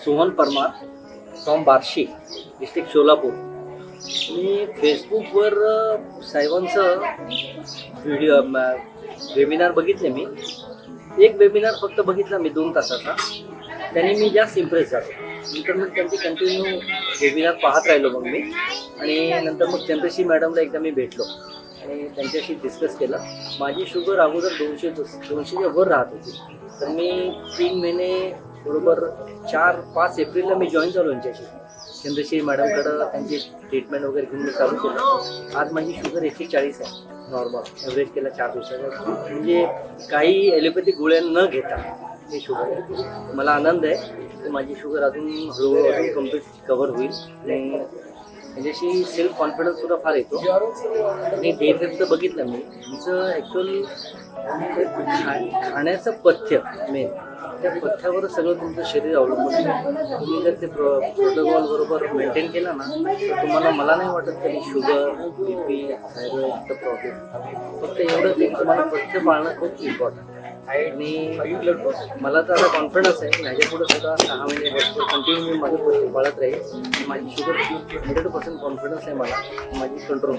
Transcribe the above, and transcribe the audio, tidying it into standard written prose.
Sohan Parmar from Barshi district Solapur. मी फेसबुकवर साहेबांचं व्हिडिओ वेबिनार बघितले. मी एक वेबिनार फक्त बघितला मी 2 तासाचा. त्याने मी जास्त इम्प्रेस झालो. नंतर मग त्यांची कंटिन्यू वेबिनार पाहत राहिलो मग मी. आणि नंतर मग चंद्रशी मॅडमला एकदा मी भेटलो आणि त्यांच्याशी डिस्कस केलं. माझी शुगर अगोदर 200च्या वर राहत होती. तर मी 3 महिने बरोबर 4-5 एप्रिलला मी जॉईन झालो यांच्याशी. चंद्रशी मॅडमकडं त्यांची ट्रीटमेंट वगैरे घेऊन मी चालू केलं. आज माझी शुगर 140 आहे नॉर्मल. ॲव्हरेज केला 4 दिवसाचा. म्हणजे काही ॲलोपॅथिक गोळ्या न घेता हे शुगर आहे. मला आनंद आहे की माझी शुगर अजून हळूहळू अजून कम्प्लीट कव्हर होईल. आणि त्याच्याशी सेल्फ कॉन्फिडन्स सुद्धा फार येतो. आणि DFFचं बघितलं मी. तुमचं ॲक्च्युअली खाण्याचं पथ्य मेन, त्या पथ्यावर सगळं तुमचं शरीर अवलंबून आहे. तुम्ही जर ते प्रोटोकॉल बरोबर मेंटेन केलं ना तर तुम्हाला, मला नाही वाटत तरी शुगर, BP, थायरॉइडचं प्रॉब्लेम. फक्त एवढंच एक तुम्हाला पथ्य पाळणं खूप इम्पॉर्टंट आहे. आणि मला तर आता कॉन्फिडन्स आहे ह्याच्या पुढे सुद्धा 6 महिने कंटिन्यू मी माझं पथ्य पाळत राहील. माझी शुगर 100% कॉन्फिडन्स आहे मला माझी कंट्रोल.